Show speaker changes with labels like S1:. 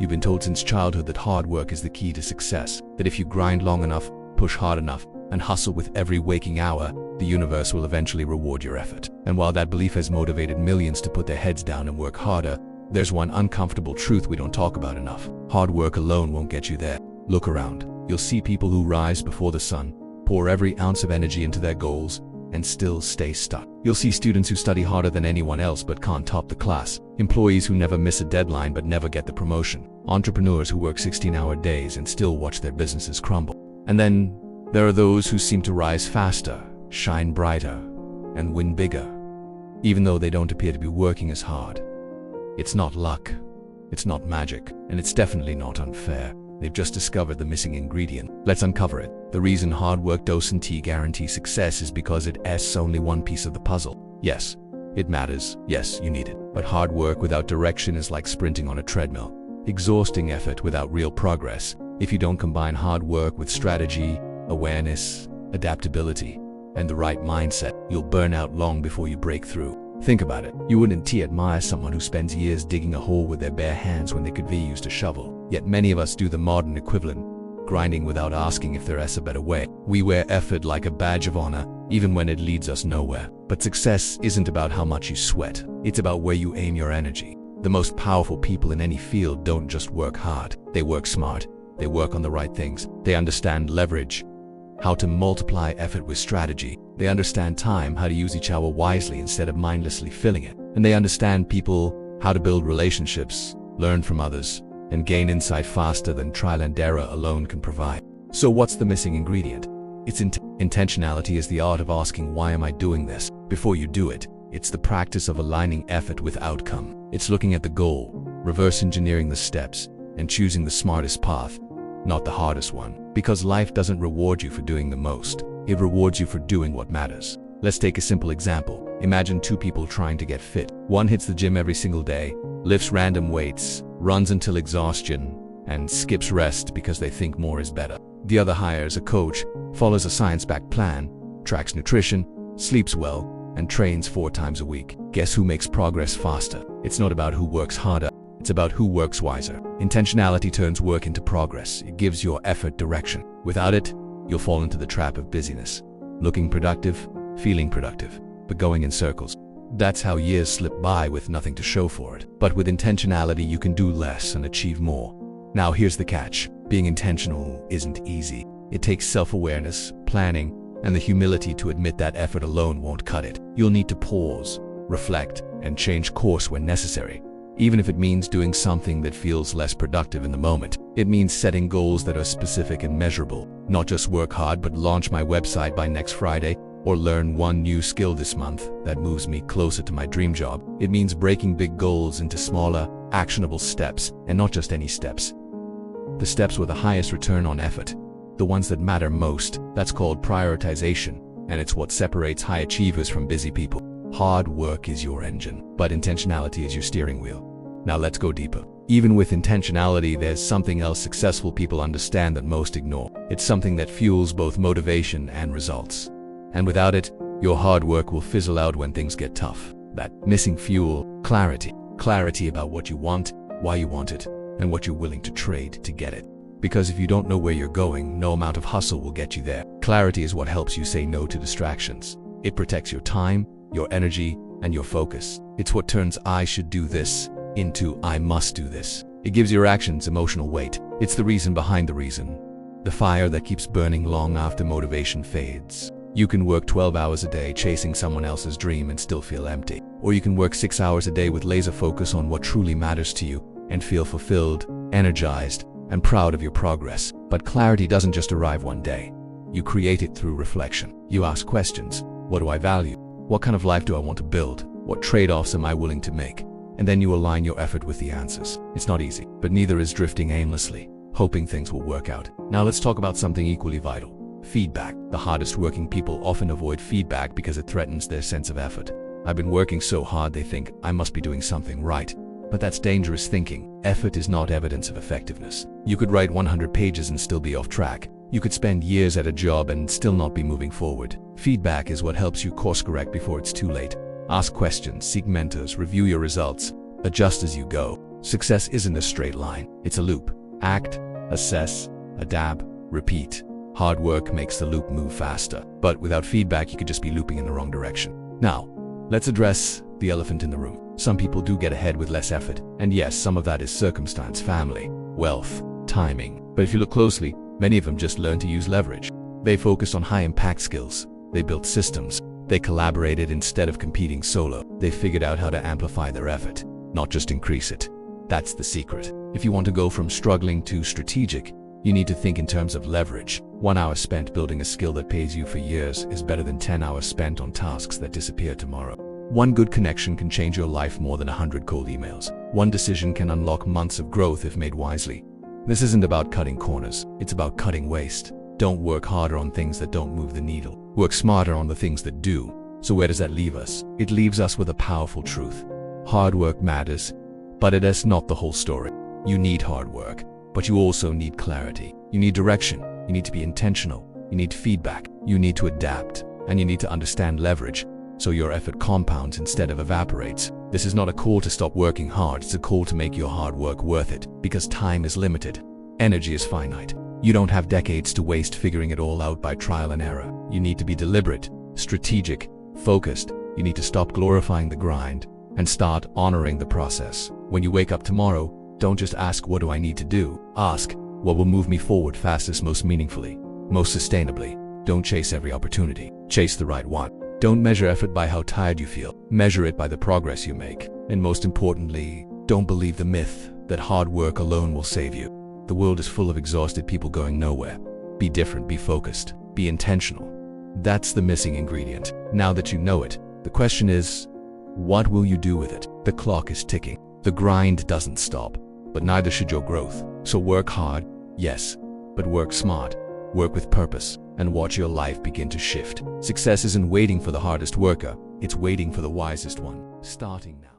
S1: You've been told since childhood that hard work is the key to success, that if you grind long enough, push hard enough, and hustle with every waking hour, the universe will eventually reward your effort. And while that belief has motivated millions to put their heads down and work harder, there's one uncomfortable truth we don't talk about enough. Hard work alone won't get you there. Look around. You'll see people who rise before the sun, pour every ounce of energy into their goals, and still stay stuck. You'll see students who study harder than anyone else but can't top the class, employees who never miss a deadline but never get the promotion, entrepreneurs who work 16-hour days and still watch their businesses crumble. And then there are those who seem to rise faster, shine brighter, and win bigger, even though they don't appear to be working as hard. It's not luck, it's not magic, and it's definitely not unfair. They've just discovered the missing ingredient. Let's uncover it. The reason hard work doesn't guarantee success is because it's only one piece of the puzzle. Yes, it matters. Yes, you need it. But hard work without direction is like sprinting on a treadmill. Exhausting effort without real progress. If you don't combine hard work with strategy, awareness, adaptability, and the right mindset, you'll burn out long before you break through. Think about it. You wouldn't admire someone who spends years digging a hole with their bare hands when they could be used a shovel. Yet many of us do the modern equivalent, grinding without asking if there is a better way. We wear effort like a badge of honor, even when it leads us nowhere. But success isn't about how much you sweat. It's about where you aim your energy. The most powerful people in any field don't just work hard. They work smart. They work on the right things. They understand leverage, how to multiply effort with strategy. They understand time, how to use each hour wisely instead of mindlessly filling it. And they understand people, how to build relationships, learn from others, and gain insight faster than trial and error alone can provide. So what's the missing ingredient? It's intentionality is the art of asking, why am I doing this? Before you do it, it's the practice of aligning effort with outcome. It's looking at the goal, reverse engineering the steps, and choosing the smartest path, not the hardest one. Because life doesn't reward you for doing the most. It rewards you for doing what matters. Let's take a simple example. Imagine two people trying to get fit. One hits the gym every single day, lifts random weights, runs until exhaustion, and skips rest because they think more is better. The other hires a coach, follows a science-backed plan, tracks nutrition, sleeps well, and trains 4 times a week. Guess who makes progress faster? It's not about who works harder. It's about who works wiser. Intentionality turns work into progress. It gives your effort direction. Without it, you'll fall into the trap of busyness. Looking productive, feeling productive, but going in circles. That's how years slip by with nothing to show for it. But with intentionality, you can do less and achieve more. Now here's the catch. Being intentional isn't easy. It takes self-awareness, planning, and the humility to admit that effort alone won't cut it. You'll need to pause, reflect, and change course when necessary. Even if it means doing something that feels less productive in the moment. It means setting goals that are specific and measurable. Not just work hard, but launch my website by next Friday, or learn one new skill this month that moves me closer to my dream job. It means breaking big goals into smaller, actionable steps, and not just any steps. The steps with the highest return on effort. The ones that matter most. That's called prioritization, and it's what separates high achievers from busy people. Hard work is your engine, but intentionality is your steering wheel. Now let's go deeper. Even with intentionality, there's something else successful people understand that most ignore. It's something that fuels both motivation and results. And without it, your hard work will fizzle out when things get tough. That missing fuel, clarity. Clarity about what you want, why you want it, and what you're willing to trade to get it. Because if you don't know where you're going, no amount of hustle will get you there. Clarity is what helps you say no to distractions. It protects your time, your energy, and your focus. It's what turns "I should do this" into "I must do this." It gives your actions emotional weight. It's the reason behind the reason. The fire that keeps burning long after motivation fades. You can work 12 hours a day chasing someone else's dream and still feel empty. Or you can work 6 hours a day with laser focus on what truly matters to you and feel fulfilled, energized, and proud of your progress. But clarity doesn't just arrive one day. You create it through reflection. You ask questions. What do I value? What kind of life do I want to build? What trade-offs am I willing to make? And then you align your effort with the answers. It's not easy, but neither is drifting aimlessly, hoping things will work out. Now let's talk about something equally vital. Feedback. The hardest working people often avoid feedback because it threatens their sense of effort. I've been working so hard they think I must be doing something right. But that's dangerous thinking. Effort is not evidence of effectiveness. You could write 100 pages and still be off track. You could spend years at a job and still not be moving forward. Feedback is what helps you course correct before it's too late. Ask questions, seek mentors, review your results, adjust as you go. Success isn't a straight line, it's a loop. Act, assess, adapt, repeat. Hard work makes the loop move faster, but without feedback you could just be looping in the wrong direction. Now, let's address the elephant in the room. Some people do get ahead with less effort, and yes, some of that is circumstance, family, wealth, timing. But if you look closely, many of them just learn to use leverage. They focused on high-impact skills. They built systems. They collaborated instead of competing solo. They figured out how to amplify their effort, not just increase it. That's the secret. If you want to go from struggling to strategic, you need to think in terms of leverage. 1 hour spent building a skill that pays you for years is better than 10 hours spent on tasks that disappear tomorrow. One good connection can change your life more than 100 cold emails. One decision can unlock months of growth if made wisely. This isn't about cutting corners, it's about cutting waste. Don't work harder on things that don't move the needle. Work smarter on the things that do. So where does that leave us? It leaves us with a powerful truth. Hard work matters, but it is not the whole story. You need hard work, but you also need clarity. You need direction. You need to be intentional. You need feedback. You need to adapt. And you need to understand leverage, so your effort compounds instead of evaporates. This is not a call to stop working hard, it's a call to make your hard work worth it, because time is limited. Energy is finite. You don't have decades to waste figuring it all out by trial and error. You need to be deliberate, strategic, focused. You need to stop glorifying the grind and start honoring the process. When you wake up tomorrow, don't just ask, what do I need to do? Ask, what will move me forward fastest, most meaningfully, most sustainably? Don't chase every opportunity. Chase the right one. Don't measure effort by how tired you feel. Measure it by the progress you make. And most importantly, don't believe the myth that hard work alone will save you. The world is full of exhausted people going nowhere. Be different, be focused, be intentional. That's the missing ingredient. Now that you know it, the question is, what will you do with it? The clock is ticking. The grind doesn't stop, but neither should your growth. So work hard, yes, but work smart. Work with purpose, and watch your life begin to shift. Success isn't waiting for the hardest worker, it's waiting for the wisest one. Starting now.